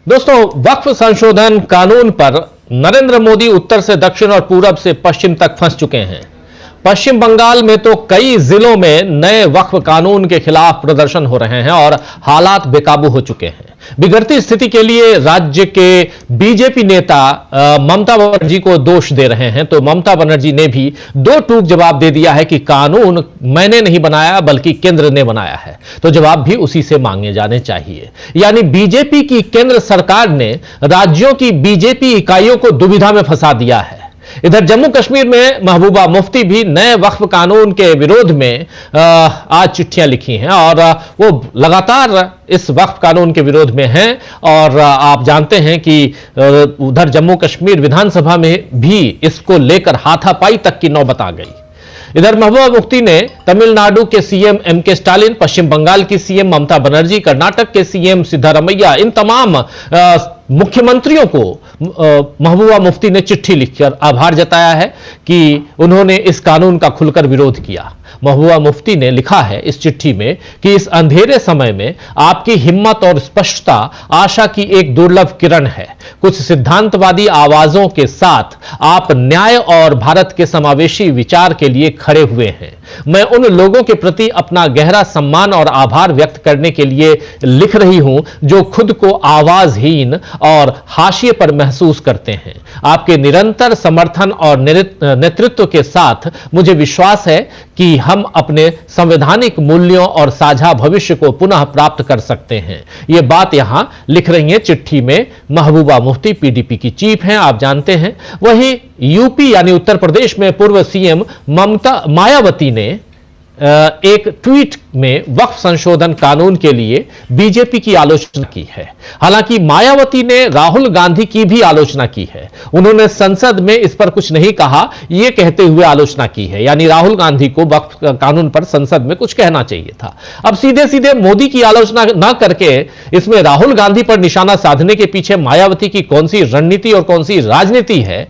दोस्तों, वक्फ संशोधन कानून पर नरेंद्र मोदी उत्तर से दक्षिण और पूरब से पश्चिम तक फंस चुके हैं। पश्चिम बंगाल में तो कई जिलों में नए वक्फ कानून के खिलाफ प्रदर्शन हो रहे हैं और हालात बेकाबू हो चुके हैं। बिगड़ती स्थिति के लिए राज्य के बीजेपी नेता ममता बनर्जी को दोष दे रहे हैं, तो ममता बनर्जी ने भी दो टूक जवाब दे दिया है कि कानून मैंने नहीं बनाया बल्कि केंद्र ने बनाया है, तो जवाब भी उसी से मांगे जाने चाहिए। यानी बीजेपी की केंद्र सरकार ने राज्यों की बीजेपी इकाइयों को दुविधा में फंसा दिया है। इधर जम्मू कश्मीर में महबूबा मुफ्ती भी नए वक्फ कानून के विरोध में आज चिट्ठियां लिखी हैं और वो लगातार इस वक्फ कानून के विरोध में हैं। और आप जानते हैं कि उधर जम्मू कश्मीर विधानसभा में भी इसको लेकर हाथापाई तक की नौबत आ गई। इधर महबूबा मुफ्ती ने तमिलनाडु के सीएम एमके स्टालिन, पश्चिम बंगाल की सीएम ममता बनर्जी, कर्नाटक के सीएम सिद्धारमैया, इन तमाम मुख्यमंत्रियों को महबूबा मुफ्ती ने चिट्ठी लिखकर आभार जताया है कि उन्होंने इस कानून का खुलकर विरोध किया। महबूबा मुफ्ती ने लिखा है इस चिट्ठी में कि इस अंधेरे समय में आपकी हिम्मत और स्पष्टता आशा की एक दुर्लभ किरण है। कुछ सिद्धांतवादी आवाजों के साथ आप न्याय और भारत के समावेशी विचार के लिए खड़े हुए हैं। मैं उन लोगों के प्रति अपना गहरा सम्मान और आभार व्यक्त करने के लिए लिख रही हूं जो खुद को आवाजहीन और हाशिए पर महसूस करते हैं। आपके निरंतर समर्थन और नेतृत्व के साथ मुझे विश्वास है कि हम अपने संवैधानिक मूल्यों और साझा भविष्य को पुनः प्राप्त कर सकते हैं। यह बात यहां लिख रही है चिट्ठी में महबूबा मुफ्ती, पीडीपी की चीफ हैं, आप जानते हैं। वहीं यूपी यानी उत्तर प्रदेश में पूर्व सीएम मायावती ने एक ट्वीट में वक्फ संशोधन कानून के लिए बीजेपी की आलोचना की है। हालांकि मायावती ने राहुल गांधी की भी आलोचना की है। उन्होंने संसद में इस पर कुछ नहीं कहा, यह कहते हुए आलोचना की है, यानी राहुल गांधी को वक्फ कानून पर संसद में कुछ कहना चाहिए था। अब सीधे सीधे मोदी की आलोचना न करके इसमें राहुल गांधी पर निशाना साधने के पीछे मायावती की कौन सी रणनीति और कौन सी राजनीति है,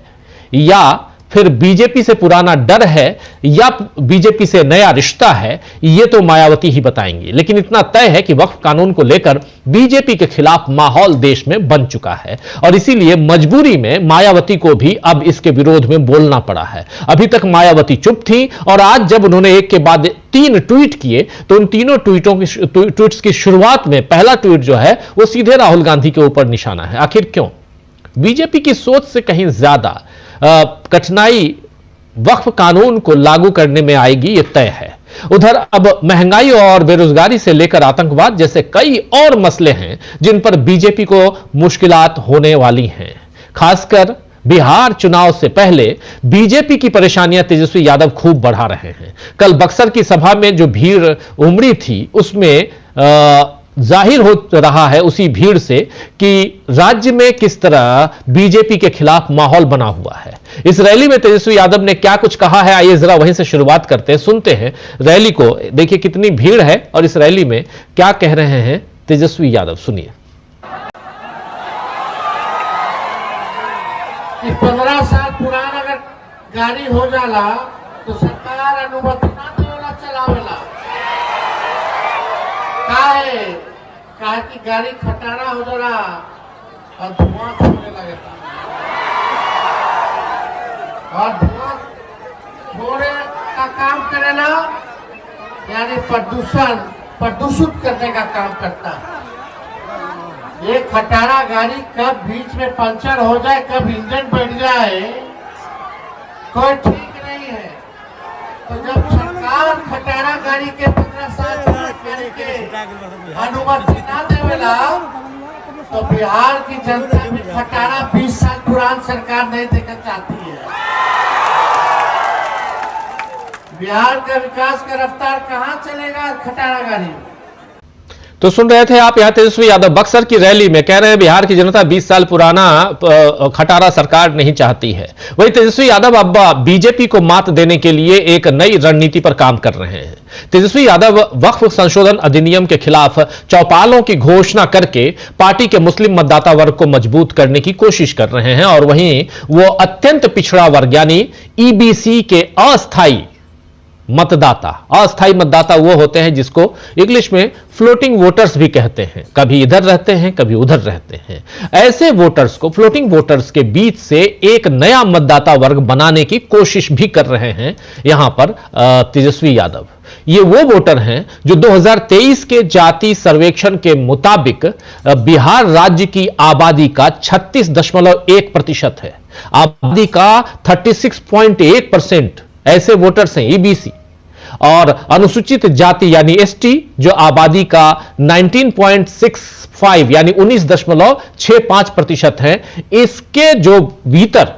या फिर बीजेपी से पुराना डर है या बीजेपी से नया रिश्ता है, यह तो मायावती ही बताएंगी। लेकिन इतना तय है कि वक्फ कानून को लेकर बीजेपी के खिलाफ माहौल देश में बन चुका है और इसीलिए मजबूरी में मायावती को भी अब इसके विरोध में बोलना पड़ा है। अभी तक मायावती चुप थी और आज जब उन्होंने एक के बाद 3 ट्वीट किए तो उन तीनों ट्वीट्स की शुरुआत में पहला ट्वीट जो है वो सीधे राहुल गांधी के ऊपर निशाना है। आखिर क्यों? बीजेपी की सोच से कहीं ज्यादा कठिनाई वक्फ कानून को लागू करने में आएगी, यह तय है। उधर अब महंगाई और बेरोजगारी से लेकर आतंकवाद जैसे कई और मसले हैं जिन पर बीजेपी को मुश्किलात होने वाली हैं। खासकर बिहार चुनाव से पहले बीजेपी की परेशानियां तेजस्वी यादव खूब बढ़ा रहे हैं। कल बक्सर की सभा में जो भीड़ उमड़ी थी उसमें जाहिर हो रहा है उसी भीड़ से कि राज्य में किस तरह बीजेपी के खिलाफ माहौल बना हुआ है। इस रैली में तेजस्वी यादव ने क्या कुछ कहा है, आइए जरा वहीं से शुरुआत करते हैं, सुनते हैं रैली को। देखिए कितनी भीड़ है और इस रैली में क्या कह रहे हैं तेजस्वी यादव, सुनिए। 15 साल पुराना अगर गाड़ी हो जाला तो सरकार अनुमति ना देवेला चलावेला। काहे कि गाड़ी खटारा हो जाला और धुआं छोड़ने लगेगा और धुआं छोड़े का काम करेला, यानी प्रदूषित करने का काम करता है। ये खटारा गाड़ी कब बीच में पंचर हो जाए, कब इंजन बैठ जाए, कोई ठीक नहीं है। तो जब सरकार खटारा गाड़ी के 15 साल के अनुमति ना देवेला तो बिहार की जनता भी खटारा 20 साल पुरान सरकार नहीं देकर चाहती है। बिहार का विकास का रफ्तार कहां चलेगा खटारा गाड़ी? तो सुन रहे थे आप, यहां तेजस्वी यादव बक्सर की रैली में कह रहे हैं बिहार की जनता 20 साल पुराना खटारा सरकार नहीं चाहती है। वही तेजस्वी यादव अब बीजेपी को मात देने के लिए एक नई रणनीति पर काम कर रहे हैं। तेजस्वी यादव वक्फ संशोधन अधिनियम के खिलाफ चौपालों की घोषणा करके पार्टी के मुस्लिम मतदाता वर्ग को मजबूत करने की कोशिश कर रहे हैं और वहीं वो अत्यंत पिछड़ा वर्ग यानी ईबीसी के अस्थायी मतदाता, अस्थायी मतदाता वो होते हैं जिसको इंग्लिश में फ्लोटिंग वोटर्स भी कहते हैं, कभी इधर रहते हैं कभी उधर रहते हैं। ऐसे वोटर्स को, फ्लोटिंग वोटर्स के बीच से एक नया मतदाता वर्ग बनाने की कोशिश भी कर रहे हैं यहां पर तेजस्वी यादव। ये वो वोटर हैं जो 2023 के जाति सर्वेक्षण के मुताबिक बिहार राज्य की आबादी का 36.1% है। आबादी का 36.1% ऐसे वोटर्स हैं ईबीसी, और अनुसूचित जाति यानी एसटी जो आबादी का 19.65 यानी 19.65% है। इसके जो भीतर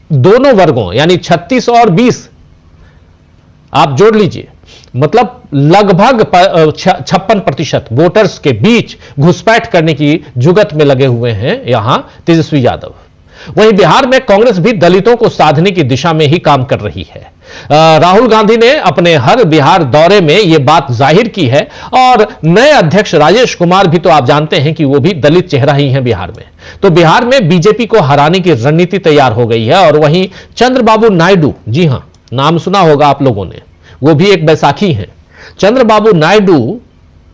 दोनों वर्गों यानी 36 और 20 आप जोड़ लीजिए, मतलब लगभग 56% वोटर्स के बीच घुसपैठ करने की जुगत में लगे हुए हैं यहां तेजस्वी यादव। वहीं बिहार में कांग्रेस भी दलितों को साधने की दिशा में ही काम कर रही है। राहुल गांधी ने अपने हर बिहार दौरे में यह बात जाहिर की है, और नए अध्यक्ष राजेश कुमार भी तो आप जानते हैं कि वो भी दलित चेहरा ही है बिहार में। तो बिहार में बीजेपी को हराने की रणनीति तैयार हो गई है। और वहीं चंद्रबाबू नायडू, जी हां, नाम सुना होगा आप लोगों ने, वो भी एक बैसाखी हैं। चंद्रबाबू नायडू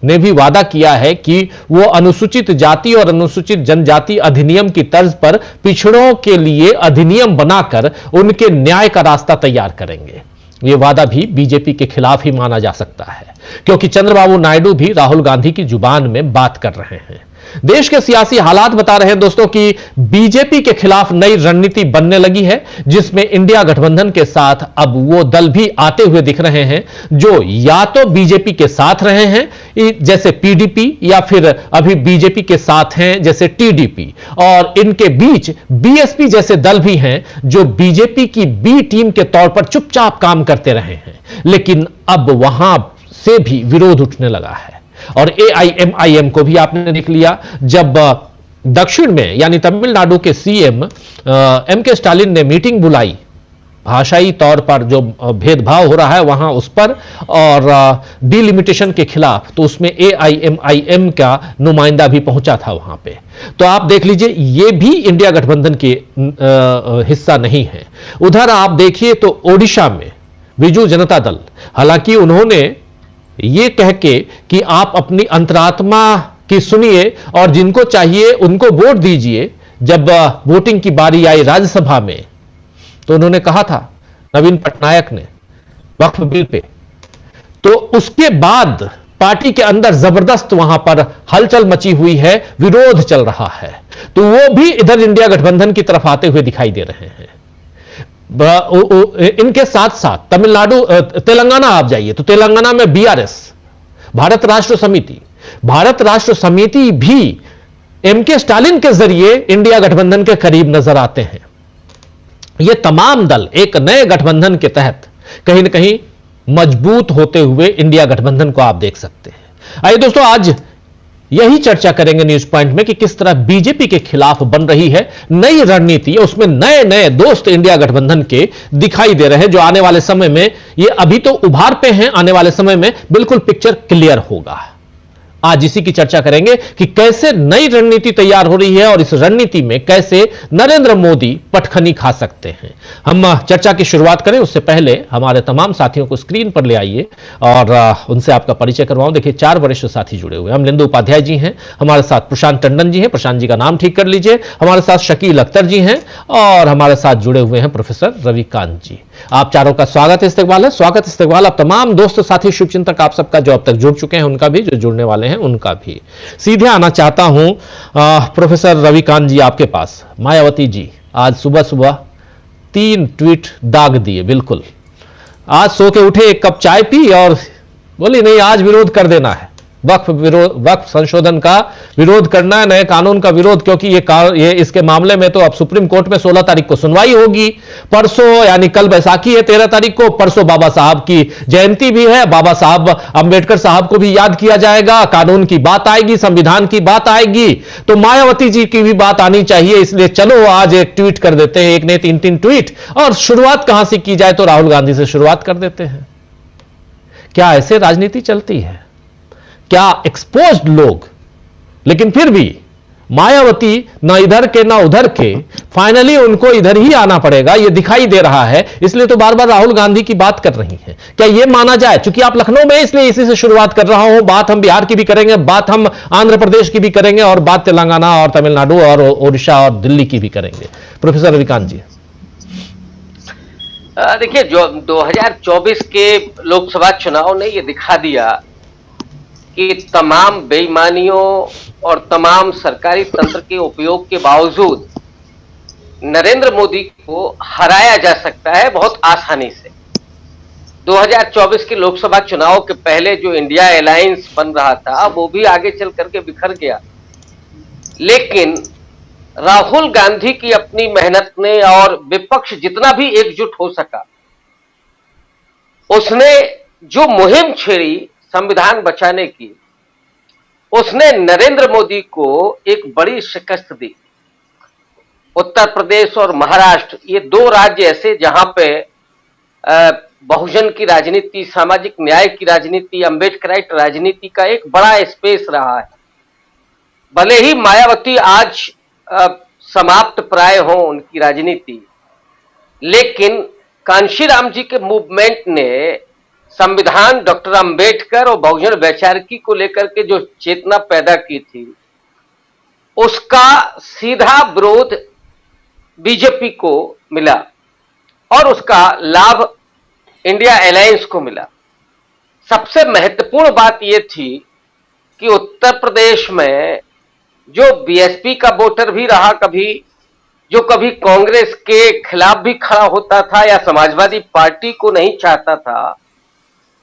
ने भी वादा किया है कि वो अनुसूचित जाति और अनुसूचित जनजाति अधिनियम की तर्ज पर पिछड़ों के लिए अधिनियम बनाकर उनके न्याय का रास्ता तैयार करेंगे। ये वादा भी बीजेपी के खिलाफ ही माना जा सकता है, क्योंकि चंद्रबाबू नायडू भी राहुल गांधी की जुबान में बात कर रहे हैं। देश के सियासी हालात बता रहे हैं दोस्तों कि बीजेपी के खिलाफ नई रणनीति बनने लगी है, जिसमें इंडिया गठबंधन के साथ अब वो दल भी आते हुए दिख रहे हैं जो या तो बीजेपी के साथ रहे हैं जैसे पीडीपी, या फिर अभी बीजेपी के साथ हैं जैसे टीडीपी, और इनके बीच बीएसपी जैसे दल भी हैं जो बीजेपी की बी टीम के तौर पर चुपचाप काम करते रहे हैं, लेकिन अब वहां से भी विरोध उठने लगा है। और एआईएमआईएम को भी आपने देख लिया, जब दक्षिण में यानी तमिलनाडु के सीएम एम के स्टालिन ने मीटिंग बुलाई, भाषाई तौर पर जो भेदभाव हो रहा है वहां उस पर, और डिलिमिटेशन के खिलाफ, तो उसमें एआईएमआईएम का नुमाइंदा भी पहुंचा था वहां पे। तो आप देख लीजिए, ये भी इंडिया गठबंधन के हिस्सा नहीं है। उधर आप देखिए तो ओडिशा में बिजू जनता दल, हालांकि उन्होंने ये कह के कि आप अपनी अंतरात्मा की सुनिए और जिनको चाहिए उनको वोट दीजिए, जब वोटिंग की बारी आई राज्यसभा में तो उन्होंने कहा था नवीन पटनायक ने वक्फ बिल पे, तो उसके बाद पार्टी के अंदर जबरदस्त वहां पर हलचल मची हुई है, विरोध चल रहा है। तो वो भी इधर इंडिया गठबंधन की तरफ आते हुए दिखाई दे रहे हैं। इनके साथ साथ तमिलनाडु, तेलंगाना आप जाइए तो तेलंगाना में बीआरएस, भारत राष्ट्र समिति भी एम के स्टालिन के जरिए इंडिया गठबंधन के करीब नजर आते हैं। ये तमाम दल एक नए गठबंधन के तहत कहीं ना कहीं मजबूत होते हुए इंडिया गठबंधन को आप देख सकते हैं। आइए दोस्तों, आज यही चर्चा करेंगे न्यूज पॉइंट में कि किस तरह बीजेपी के खिलाफ बन रही है नई रणनीति, उसमें नए नए दोस्त इंडिया गठबंधन के दिखाई दे रहे हैं, जो आने वाले समय में, ये अभी तो उभार पे हैं, आने वाले समय में बिल्कुल पिक्चर क्लियर होगा। आज इसी की चर्चा करेंगे कि कैसे नई रणनीति तैयार हो रही है और इस रणनीति में कैसे नरेंद्र मोदी पटखनी खा सकते हैं। हम चर्चा की शुरुआत करें उससे पहले हमारे तमाम साथियों को स्क्रीन पर ले आइए और उनसे आपका परिचय करवाऊं। देखिए, 4 वरिष्ठ साथी जुड़े हुए हैं। अमलेंदु उपाध्याय जी हैं, हमारे साथ प्रशांत टंडन जी हैं, प्रशांत जी का नाम ठीक कर लीजिए, हमारे साथ शकील अख्तर जी हैं, और हमारे साथ जुड़े हुए हैं प्रोफेसर रविकांत जी। आप चारों का स्वागत इस्तकबाल है। स्वागत इस्तकबाल आप तमाम दोस्त साथी शुभचिंतक आप सबका, जो अब तक जुड़ चुके हैं उनका भी, जो जुड़ने वाले हैं उनका भी। सीधे आना चाहता हूं प्रोफेसर रविकांत जी आपके पास। मायावती जी आज सुबह सुबह 3 ट्वीट दाग दिए। बिल्कुल आज सो के उठे, 1 कप चाय पी और बोली नहीं आज विरोध कर देना है, वक्फ संशोधन का विरोध करना है, नए कानून का विरोध, क्योंकि ये इसके मामले में तो अब सुप्रीम कोर्ट में 16 तारीख को सुनवाई होगी। परसों यानी कल बैसाखी है 13 तारीख को, परसों बाबा साहब की जयंती भी है, बाबा साहब अंबेडकर साहब को भी याद किया जाएगा, कानून की बात आएगी, संविधान की बात आएगी, तो मायावती जी की भी बात आनी चाहिए। इसलिए चलो आज एक ट्वीट कर देते हैं, एक ने 3-3 ट्वीट, और शुरुआत कहां से की जाए तो राहुल गांधी से शुरुआत कर देते हैं। क्या ऐसे राजनीति चलती है? क्या एक्सपोज्ड लोग, लेकिन फिर भी मायावती ना इधर के ना उधर के, फाइनली उनको इधर ही आना पड़ेगा, यह दिखाई दे रहा है। इसलिए तो बार बार राहुल गांधी की बात कर रही हैं। क्या यह माना जाए, चूंकि आप लखनऊ में, इसलिए इसी से शुरुआत कर रहा हूं। बात हम बिहार की भी करेंगे, बात हम आंध्र प्रदेश की भी करेंगे, और बात तेलंगाना और तमिलनाडु और ओडिशा और दिल्ली की भी करेंगे। प्रोफेसर रविकांत जी, देखिए, जो 2024 के लोकसभा चुनाव ने ये दिखा दिया कि तमाम बेईमानियों और तमाम सरकारी तंत्र के उपयोग के बावजूद नरेंद्र मोदी को हराया जा सकता है बहुत आसानी से। 2024 के लोकसभा चुनाव के पहले जो इंडिया अलायंस बन रहा था वो भी आगे चल करके बिखर गया, लेकिन राहुल गांधी की अपनी मेहनत ने और विपक्ष जितना भी एकजुट हो सका, उसने जो मुहिम छेड़ी संविधान बचाने की, उसने नरेंद्र मोदी को एक बड़ी शिकस्त दी। उत्तर प्रदेश और महाराष्ट्र, ये दो राज्य ऐसे जहां पे बहुजन की राजनीति, सामाजिक न्याय की राजनीति, अम्बेडकराइट राजनीति का एक बड़ा स्पेस रहा है। भले ही मायावती आज समाप्त प्राय हो उनकी राजनीति, लेकिन कांशीराम जी के मूवमेंट ने संविधान, डॉक्टर अंबेडकर और बहुजन वैचारिकी को लेकर के जो चेतना पैदा की थी, उसका सीधा विरोध बीजेपी को मिला और उसका लाभ इंडिया अलायंस को मिला। सबसे महत्वपूर्ण बात यह थी कि उत्तर प्रदेश में जो बीएसपी का वोटर भी रहा कभी, जो कभी कांग्रेस के खिलाफ भी खड़ा होता था या समाजवादी पार्टी को नहीं चाहता था,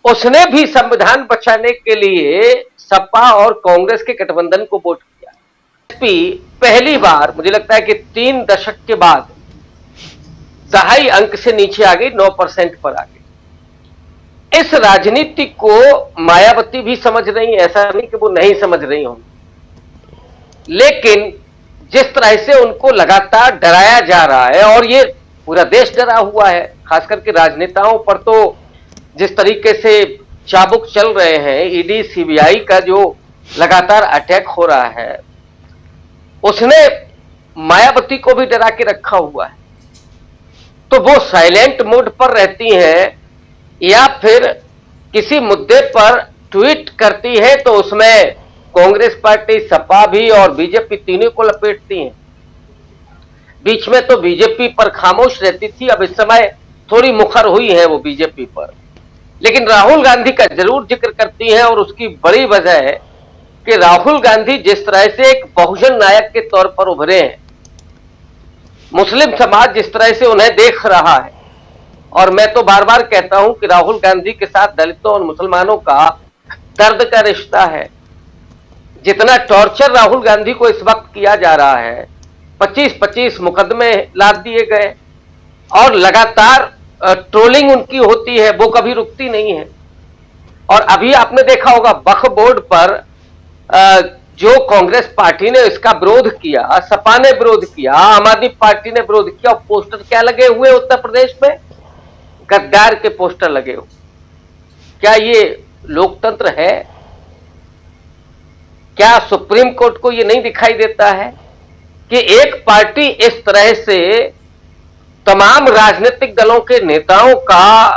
उसने भी संविधान बचाने के लिए सपा और कांग्रेस के गठबंधन को वोट किया। बीएसपी पहली बार, मुझे लगता है कि 3 दशक के बाद 2.5 अंक से नीचे आ गई, 9% पर आ गई। इस राजनीति को मायावती भी समझ रही है, ऐसा नहीं कि वो नहीं समझ रही होंगी, लेकिन जिस तरह से उनको लगातार डराया जा रहा है, और ये पूरा देश डरा हुआ है, खास करके राजनेताओं पर तो जिस तरीके से चाबुक चल रहे हैं, ईडी सीबीआई का जो लगातार अटैक हो रहा है, उसने मायावती को भी डरा के रखा हुआ है। तो वो साइलेंट मोड पर रहती हैं या फिर किसी मुद्दे पर ट्वीट करती है तो उसमें कांग्रेस पार्टी, सपा भी और बीजेपी तीनों को लपेटती हैं। बीच में तो बीजेपी पर खामोश रहती थी, अब इस समय थोड़ी मुखर हुई है वो बीजेपी पर, लेकिन राहुल गांधी का जरूर जिक्र करती हैं। और उसकी बड़ी वजह है कि राहुल गांधी जिस तरह से एक बहुजन नायक के तौर पर उभरे हैं, मुस्लिम समाज जिस तरह से उन्हें देख रहा है, और मैं तो बार बार कहता हूं कि राहुल गांधी के साथ दलितों और मुसलमानों का दर्द का रिश्ता है। जितना टॉर्चर राहुल गांधी को इस वक्त किया जा रहा है, 25-25 मुकदमे लाद दिए गए और लगातार ट्रोलिंग उनकी होती है, वो कभी रुकती नहीं है। और अभी आपने देखा होगा वक्फ बोर्ड पर जो कांग्रेस पार्टी ने इसका विरोध किया, सपा ने विरोध किया, आम आदमी पार्टी ने विरोध किया, पोस्टर क्या लगे हुए उत्तर प्रदेश में? गद्दार के पोस्टर लगे हुए। क्या ये लोकतंत्र है? क्या सुप्रीम कोर्ट को ये नहीं दिखाई देता है कि एक पार्टी इस तरह से तमाम राजनीतिक दलों के नेताओं का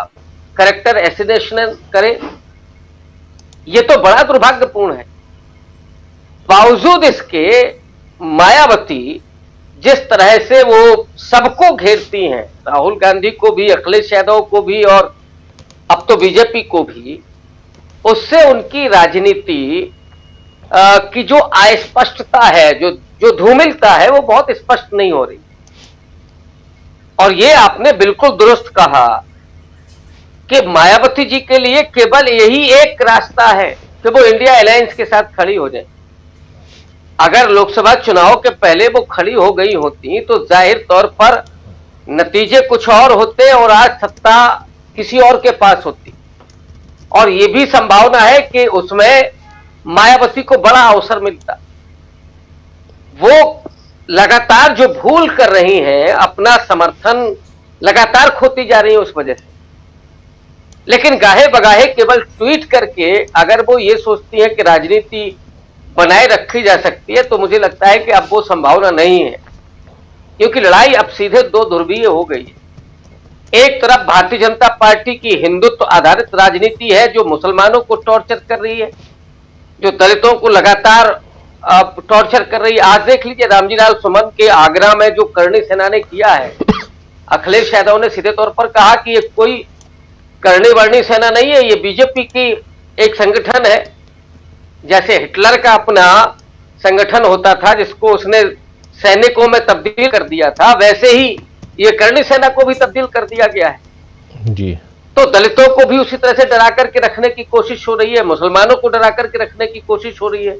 कैरेक्टर एसिनेशन करे? ये तो बड़ा दुर्भाग्यपूर्ण है। बावजूद इसके मायावती जिस तरह से वो सबको घेरती हैं, राहुल गांधी को भी, अखिलेश यादव को भी और अब तो बीजेपी को भी, उससे उनकी राजनीति की जो अस्पष्टता है, जो धूमिलता है, वो बहुत स्पष्ट नहीं हो रही। और ये आपने बिल्कुल दुरुस्त कहा कि मायावती जी के लिए केवल यही एक रास्ता है कि वो इंडिया अलायंस के साथ खड़ी हो जाए। अगर लोकसभा चुनाव के पहले वो खड़ी हो गई होती तो जाहिर तौर पर नतीजे कुछ और होते और आज सत्ता किसी और के पास होती, और ये भी संभावना है कि उसमें मायावती को बड़ा अवसर मिलता। वो लगातार जो भूल कर रही हैं, अपना समर्थन लगातार खोती जा रही है उस वजह से। लेकिन गाहे बगाहे केवल ट्वीट करके अगर वो ये सोचती है कि राजनीति बनाए रखी जा सकती है, तो मुझे लगता है कि अब वो संभावना नहीं है, क्योंकि लड़ाई अब सीधे दो ध्रुवीय हो गई है। एक तरफ भारतीय जनता पार्टी की हिंदुत्व आधारित राजनीति है जो मुसलमानों को टॉर्चर कर रही है, जो दलितों को लगातार टॉर्चर कर रही है। आज देख लीजिए रामजी लाल सुमन के आगरा में जो करणी सेना ने किया है, अखिलेश यादव ने सीधे तौर पर कहा कि ये कोई करणी वर्णी सेना नहीं है, ये बीजेपी की एक संगठन है। जैसे हिटलर का अपना संगठन होता था जिसको उसने सैनिकों में तब्दील कर दिया था, वैसे ही ये करणी सेना को भी तब्दील कर दिया गया है जी। तो दलितों को भी उसी तरह से डरा करके रखने की कोशिश हो रही है, मुसलमानों को डरा करके रखने की कोशिश हो रही है।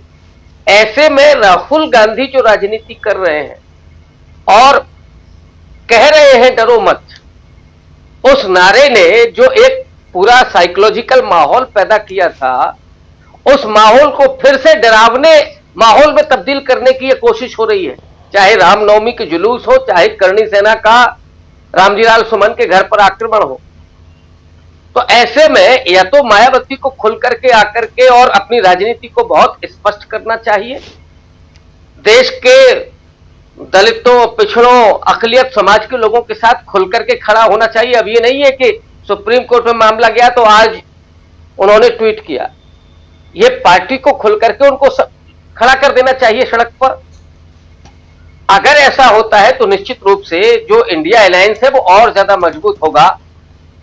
ऐसे में राहुल गांधी जो राजनीति कर रहे हैं और कह रहे हैं डरो मत, उस नारे ने जो एक पूरा साइकोलॉजिकल माहौल पैदा किया था, उस माहौल को फिर से डरावने माहौल में तब्दील करने की यह कोशिश हो रही है। चाहे रामनवमी के जुलूस हो, चाहे करणी सेना का रामजी लाल सुमन के घर पर आक्रमण हो। तो ऐसे में या तो मायावती को खुल करके आकर के और अपनी राजनीति को बहुत स्पष्ट करना चाहिए, देश के दलितों, पिछड़ों, अकलियत समाज के लोगों के साथ खुल करके खड़ा होना चाहिए। अब ये नहीं है कि सुप्रीम कोर्ट में मामला गया तो आज उन्होंने ट्वीट किया, ये पार्टी को खुल करके उनको खड़ा कर देना चाहिए सड़क पर। अगर ऐसा होता है तो निश्चित रूप से जो इंडिया अलायंस है वो और ज्यादा मजबूत होगा।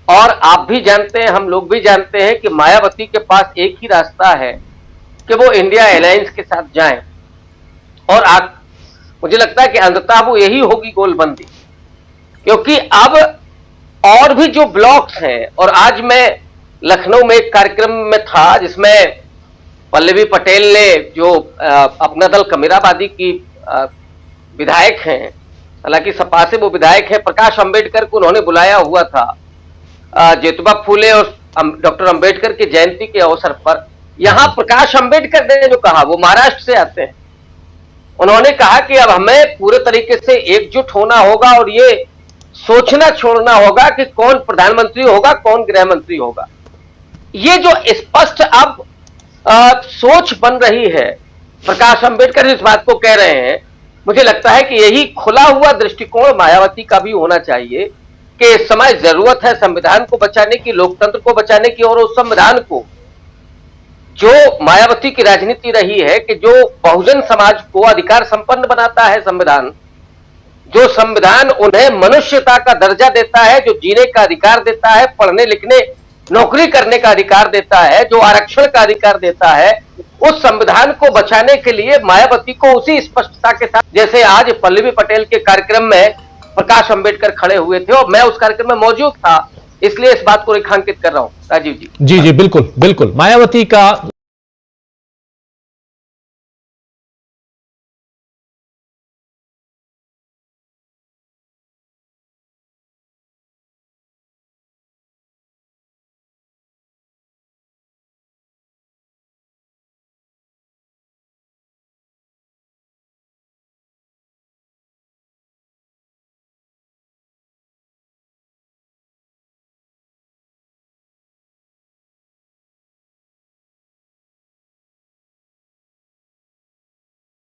और आप भी जानते हैं, हम लोग भी जानते हैं कि मायावती के पास एक ही रास्ता है कि वो इंडिया अलायंस के साथ जाएं, और मुझे लगता है कि अंततः वो यही होगी गोलबंदी, क्योंकि अब और भी जो ब्लॉक्स हैं, और आज मैं लखनऊ में एक कार्यक्रम में था जिसमें पल्लवी पटेल ने जो अपना दल कमीराबादी की विधायक हैं, हालांकि सपा से वो विधायक हैं, प्रकाश अंबेडकर को उन्होंने बुलाया हुआ था ज्योतिबा फूले और डॉक्टर अंबेडकर की जयंती के अवसर पर। यहां प्रकाश अंबेडकर ने जो कहा, वो महाराष्ट्र से आते हैं, उन्होंने कहा कि अब हमें पूरे तरीके से एकजुट होना होगा और ये सोचना छोड़ना होगा कि कौन प्रधानमंत्री होगा, कौन गृह मंत्री होगा। ये जो स्पष्ट अब सोच बन रही है, प्रकाश अंबेडकर इस बात को कह रहे हैं, मुझे लगता है कि यही खुला हुआ दृष्टिकोण मायावती का भी होना चाहिए कि इस समय जरूरत है संविधान को बचाने की, लोकतंत्र को बचाने की, और उस संविधान को जो मायावती की राजनीति रही है कि जो बहुजन समाज को अधिकार संपन्न बनाता है, संविधान जो संविधान उन्हें मनुष्यता का दर्जा देता है, जो जीने का अधिकार देता है, पढ़ने लिखने नौकरी करने का अधिकार देता है, जो आरक्षण का अधिकार देता है, उस संविधान को बचाने के लिए मायावती को उसी स्पष्टता के साथ जैसे आज पल्लवी पटेल के कार्यक्रम में प्रकाश अंबेडकर खड़े हुए थे, और मैं उस कार्यक्रम में मौजूद था, इसलिए इस बात को रेखांकित कर रहा हूं। राजीव जी। जी बिल्कुल बिल्कुल, मायावती का